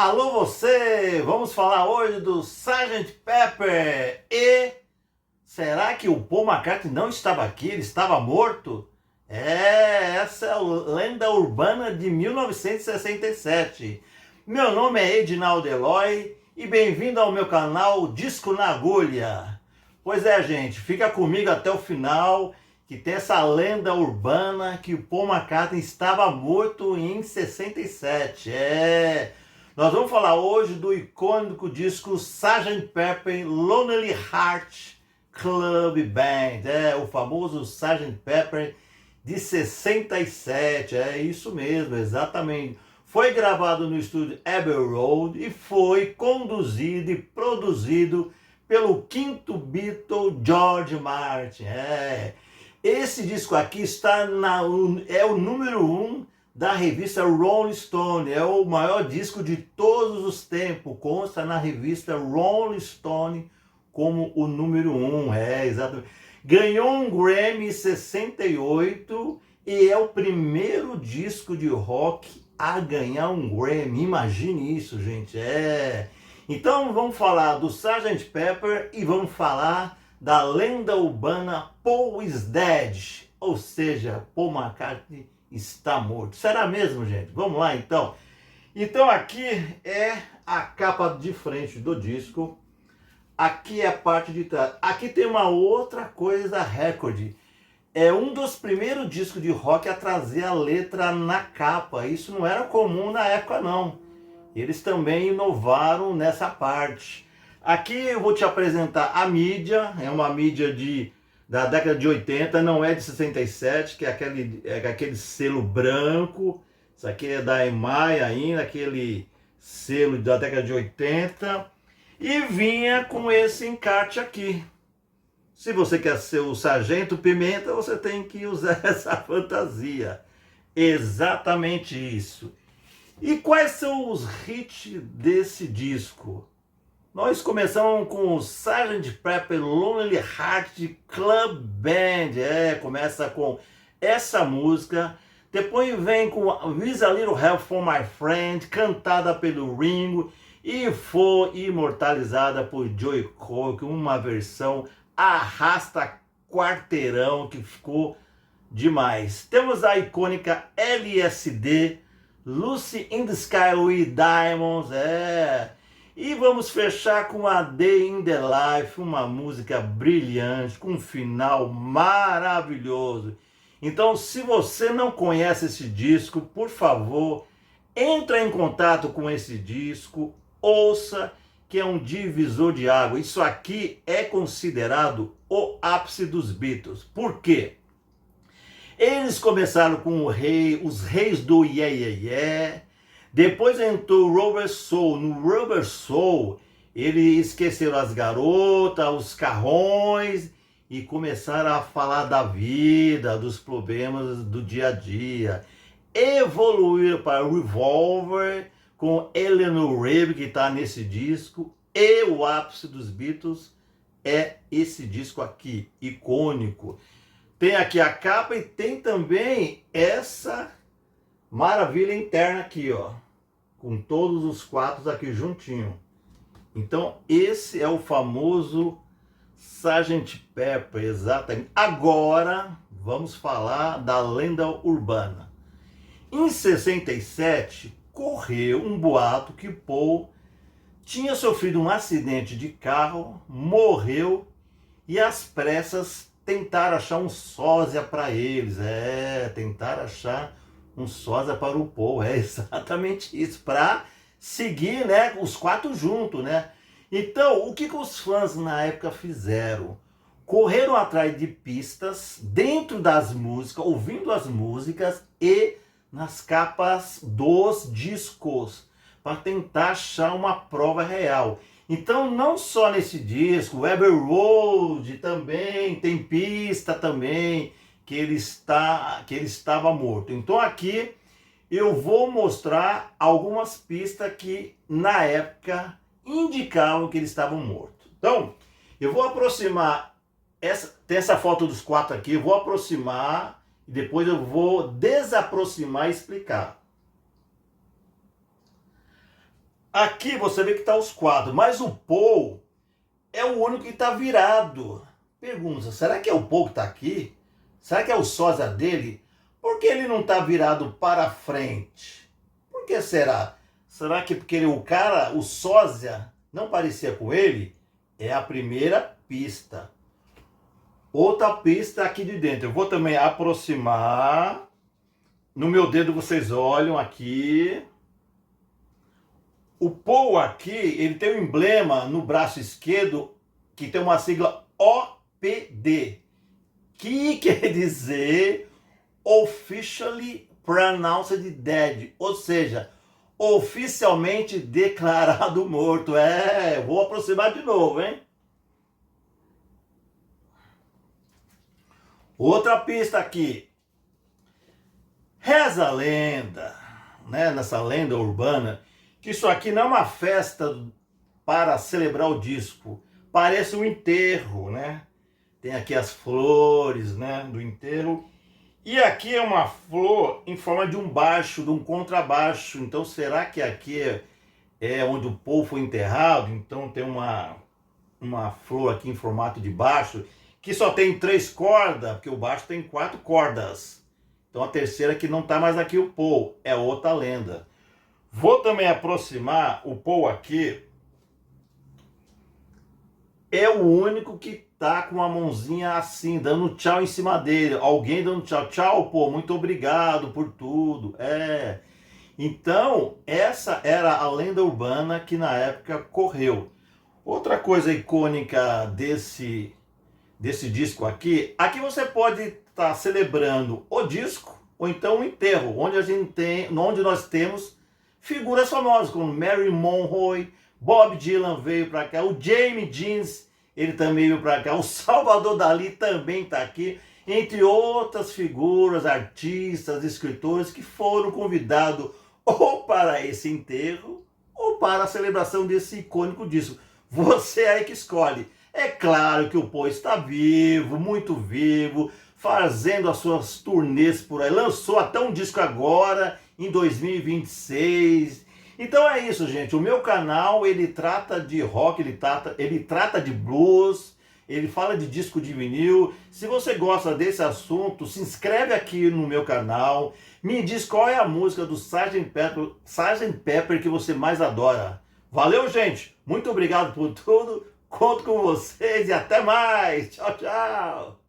Alô você! Vamos falar hoje do Sgt. Pepper. E será que o Paul McCartney não estava aqui? Ele estava morto? Essa é a lenda urbana de 1967. Meu nome é Edinaldo Eloy e bem-vindo ao meu canal Disco na Agulha. Pois é, gente, fica comigo até o final, que tem essa lenda urbana que o Paul McCartney estava morto em 67. Nós vamos falar hoje do icônico disco Sgt. Pepper Lonely Hearts Club Band. O famoso Sgt. Pepper de 67. É isso mesmo, exatamente. Foi gravado no estúdio Abbey Road e foi conduzido e produzido pelo quinto Beatle, George Martin. Esse disco aqui é o número 1 da revista Rolling Stone. É o maior disco de todos os tempos. Consta na revista Rolling Stone como o número 1. Exatamente. Ganhou um Grammy em 68 e é o primeiro disco de rock a ganhar um Grammy. Imagine isso, gente. Então vamos falar do Sgt. Pepper e vamos falar da lenda urbana Paul is Dead. Ou seja, Paul McCartney está morto. Será mesmo, gente? Vamos lá, então. Então aqui é a capa de frente do disco. Aqui é a parte de trás. Aqui tem uma outra coisa recorde. É um dos primeiros discos de rock a trazer a letra na capa. Isso não era comum na época, não. Eles também inovaram nessa parte. Aqui eu vou te apresentar a mídia. É uma mídia da década de 80, não é de 67, que é aquele selo branco. Isso aqui é da EMI ainda, aquele selo da década de 80. E vinha com esse encarte aqui. Se você quer ser o Sargento Pimenta, você tem que usar essa fantasia. Exatamente isso. E quais são os hits desse disco? Nós começamos com o Sgt. Pepper Lonely Hearts Club Band. Começa com essa música. Depois vem com With a Little Help from My Friend, cantada pelo Ringo e foi imortalizada por Joe Cocker, uma versão arrasta quarteirão que ficou demais. Temos a icônica LSD, Lucy in the Sky with Diamonds, E vamos fechar com a Day in the Life, uma música brilhante, com um final maravilhoso. Então, se você não conhece esse disco, por favor, entre em contato com esse disco, ouça, que é um divisor de água. Isso aqui é considerado o ápice dos Beatles. Por quê? Eles começaram com os reis do Yeah, Yeah, Yeah. Depois entrou o Rubber Soul. No Rubber Soul, eles esqueceram as garotas, os carrões e começaram a falar da vida, dos problemas do dia a dia. Evoluíram para o Revolver, com Eleanor Rigby, que está nesse disco. E o ápice dos Beatles é esse disco aqui, icônico. Tem aqui a capa e tem também essa maravilha interna aqui, ó, com todos os quadros aqui juntinho. Então esse é o famoso Sgt. Pepper, exatamente. Agora vamos falar da lenda urbana. Em 67 correu um boato que Paul tinha sofrido um acidente de carro, morreu e às pressas tentaram achar um sósia para eles. Tentaram achar um sósia para o Paul, exatamente isso, para seguir, né, os quatro juntos, né? Então, o que os fãs na época fizeram? Correram atrás de pistas dentro das músicas, ouvindo as músicas e nas capas dos discos, para tentar achar uma prova real. Então, não só nesse disco, o Abbey Road também tem pista também que ele estava morto. Então aqui eu vou mostrar algumas pistas que na época indicavam que ele estava morto. Então eu vou aproximar, tem essa foto dos quatro aqui, eu vou aproximar e depois eu vou desaproximar e explicar. Aqui você vê que está os quadros, mas o Paul é o único que está virado. Pergunta, será que é o Paul que está aqui? Será que é o sósia dele? Por que ele não está virado para frente? Por que será? Será que porque o cara, o sósia, não parecia com ele? É a primeira pista. Outra pista aqui de dentro. Eu vou também aproximar. No meu dedo vocês olham aqui. O Paul aqui, ele tem um emblema no braço esquerdo que tem uma sigla OPD, que quer dizer Officially Pronounced Dead, ou seja, oficialmente declarado morto. Vou aproximar de novo, hein? Outra pista aqui. Reza a lenda, né, nessa lenda urbana, que isso aqui não é uma festa para celebrar o disco, parece um enterro, né? Tem aqui as flores, né, do enterro. E aqui é uma flor em forma de um baixo, de um contrabaixo. Então será que aqui é onde o Paul foi enterrado? Então tem uma flor aqui em formato de baixo, que só tem 3 cordas, porque o baixo tem 4 cordas. Então a terceira que não está mais aqui o Paul, é outra lenda. Vou também aproximar o Paul aqui. É o único que tá com a mãozinha assim, dando tchau em cima dele. Alguém dando tchau. Tchau, Paul, muito obrigado por tudo. Então, essa era a lenda urbana que na época correu. Outra coisa icônica desse disco aqui você pode estar celebrando o disco ou então o enterro, onde nós temos figuras famosas como Marilyn Monroe, Bob Dylan veio para cá, o James Jeans, ele também veio para cá, o Salvador Dalí também está aqui, entre outras figuras, artistas, escritores que foram convidados ou para esse enterro ou para a celebração desse icônico disco. Você aí que escolhe. É claro que o Paul está vivo, muito vivo, fazendo as suas turnês por aí. Lançou até um disco agora, em 2026. Então é isso, gente. O meu canal, ele trata de rock, ele trata de blues, ele fala de disco de vinil. Se você gosta desse assunto, se inscreve aqui no meu canal. Me diz qual é a música do Sgt. Pepper que você mais adora. Valeu, gente. Muito obrigado por tudo. Conto com vocês e até mais. Tchau, tchau.